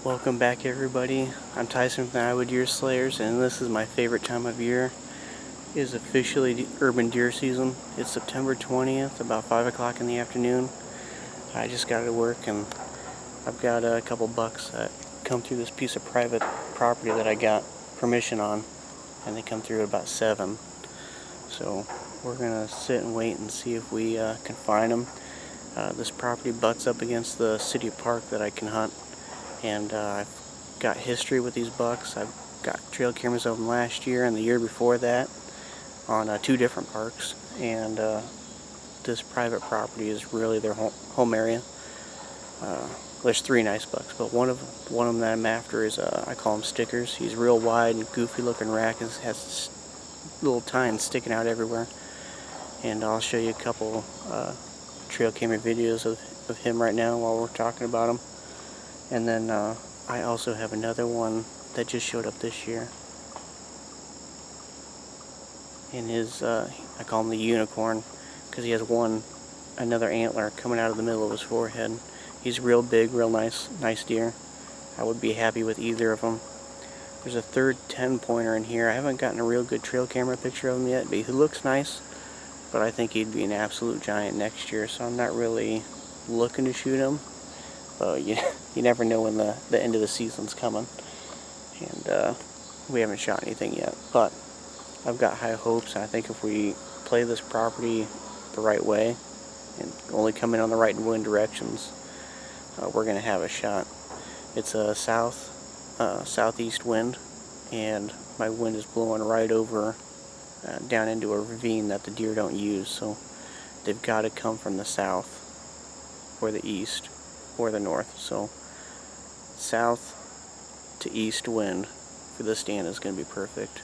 Welcome back, everybody. I'm Tyson from the Iowa Deer Slayers, and this is my favorite time of year. It is officially urban deer season. It's September 20th, about 5 o'clock in the afternoon. I just got to work, and I've got a couple bucks that come through this piece of private property that I got permission on, and they come through at about 7. So we're going to sit and wait and see if we can find them. This property butts up against the city park that I can hunt, and I've got history with these bucks. I've got trail cameras of them last year and the year before that on 2 different parks, and this private property is really their home area. There's 3 nice bucks, but one of them that I'm after is I call him Stickers. He's real wide and goofy looking rack, and has little tines sticking out everywhere. And I'll show you a couple trail camera videos of him right now while we're talking about him. And then I also have another one that just showed up this year. And I call him the unicorn because he has another antler coming out of the middle of his forehead. He's real big, real nice deer. I would be happy with either of them. There's a third 10-pointer in here. I haven't gotten a real good trail camera picture of him yet, but he looks nice. But I think he'd be an absolute giant next year, so I'm not really looking to shoot him. But you never know when the end of the season's coming. And we haven't shot anything yet. But I've got high hopes, and I think if we play this property the right way and only come in on the right wind directions, we're going to have a shot. It's a southeast wind, and my wind is blowing right over down into a ravine that the deer don't use, so they've got to come from the south or the east or the north. So south to east wind for this stand is going to be perfect.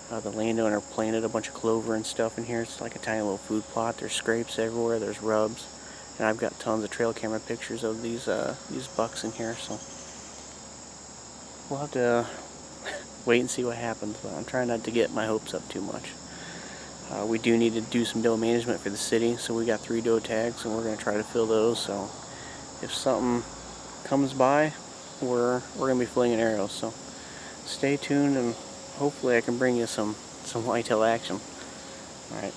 The landowner planted a bunch of clover and stuff in here. It's like a tiny little food plot. There's scrapes everywhere, there's rubs, and I've got tons of trail camera pictures of these bucks in here, so we'll have to wait and see what happens, but I'm trying not to get my hopes up too much. We do need to do some doe management for the city, so we got 3 doe tags, and we're going to try to fill those. So if something comes by, we're going to be flinging arrows. So stay tuned, and hopefully I can bring you some whitetail action. All right.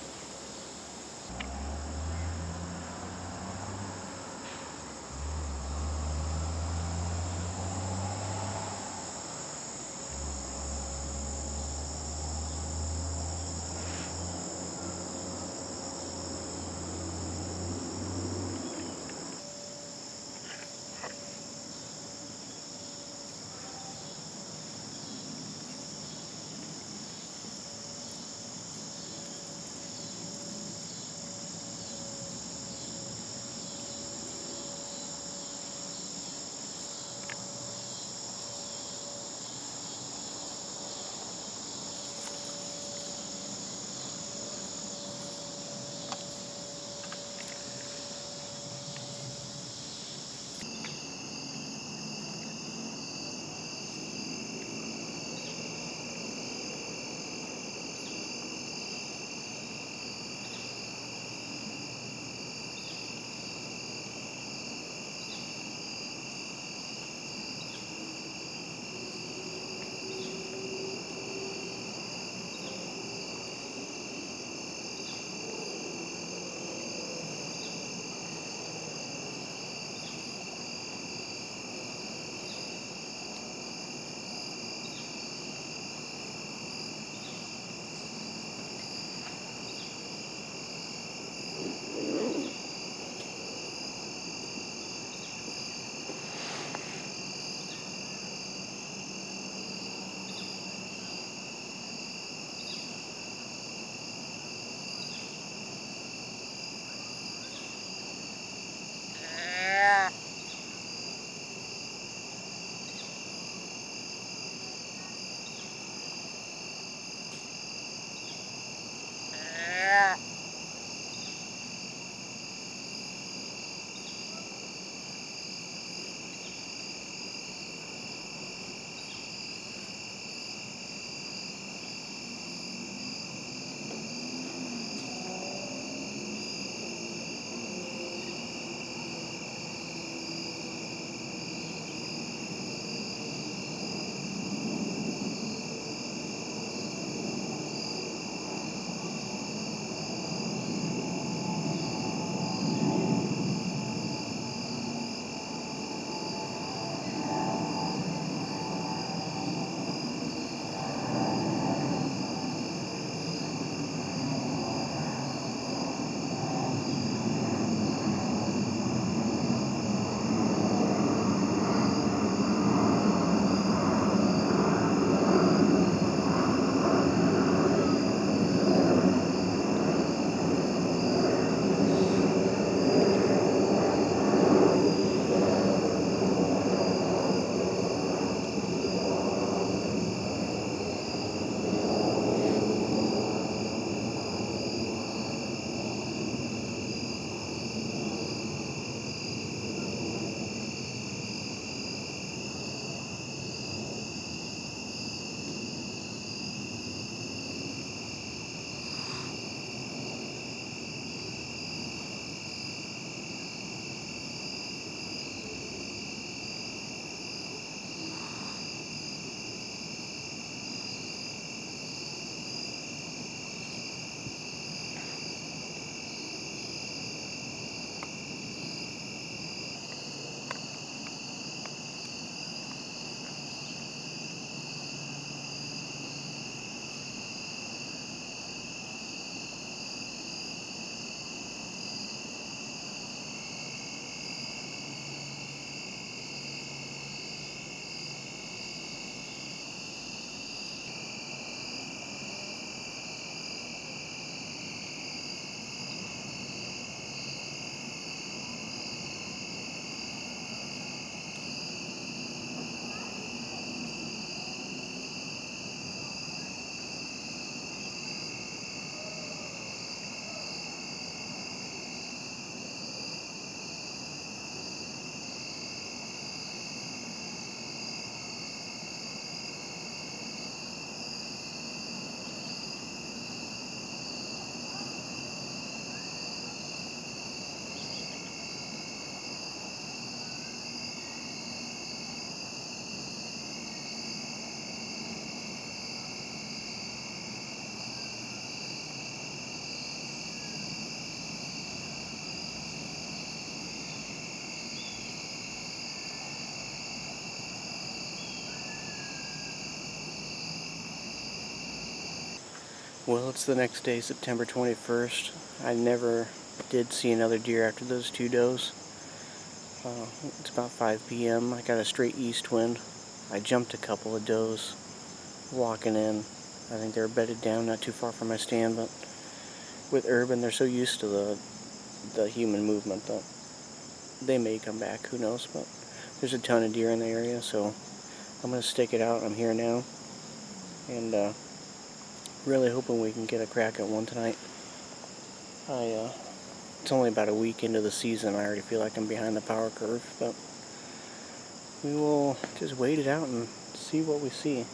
Well, it's the next day, September 21st. I never did see another deer after those 2 does. It's about 5 p.m. I got a straight east wind. I jumped a couple of does walking in. I think they were bedded down not too far from my stand, but with urban, they're so used to the human movement that they may come back, who knows, but there's a ton of deer in the area, so I'm going to stick it out. I'm here now, and really hoping we can get a crack at one tonight. It's only about a week into the season. I already feel like I'm behind the power curve, but we will just wait it out and see what we see.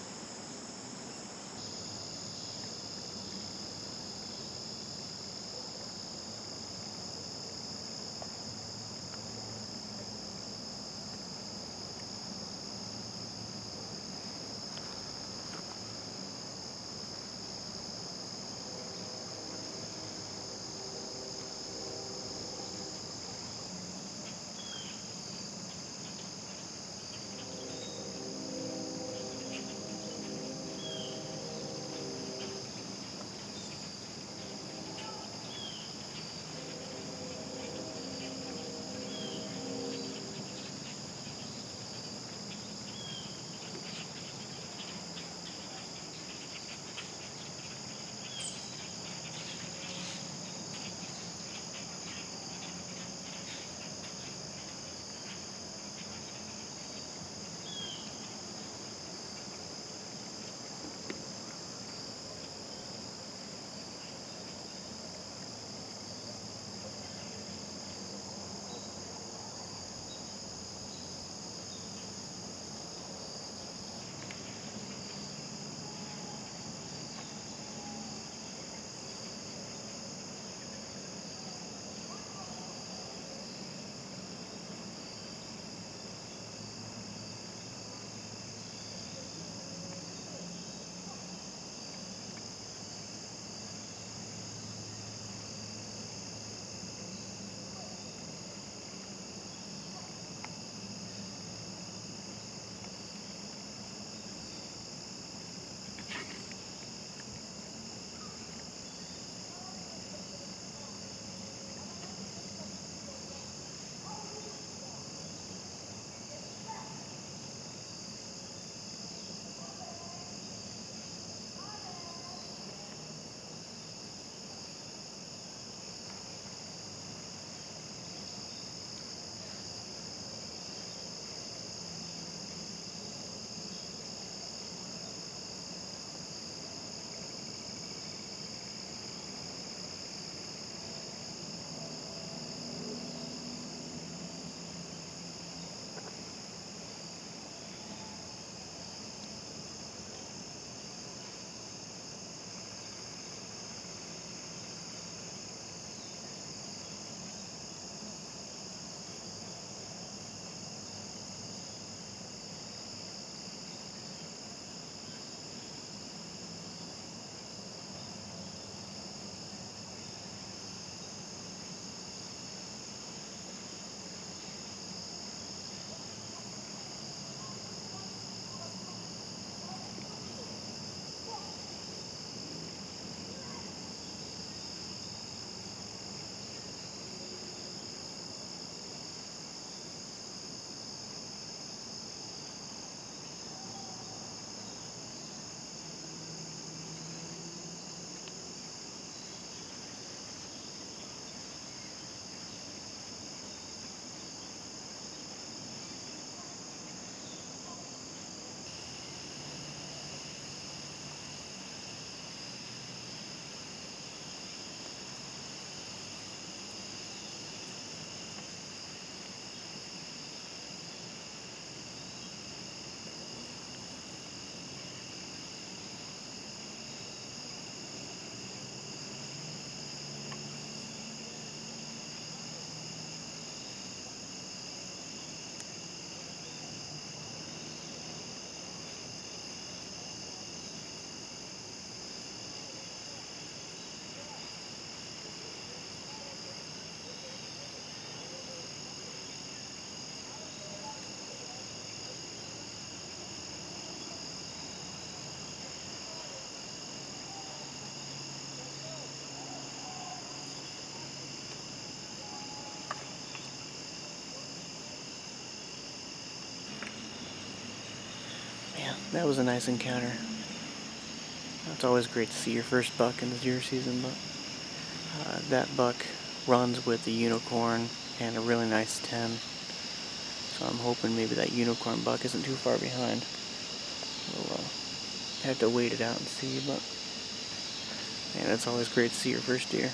that was a nice encounter. It's always great to see your first buck in the deer season, but that buck runs with the unicorn and a really nice 10. So I'm hoping maybe that unicorn buck isn't too far behind. We'll have to wait it out and see, but man, it's always great to see your first deer.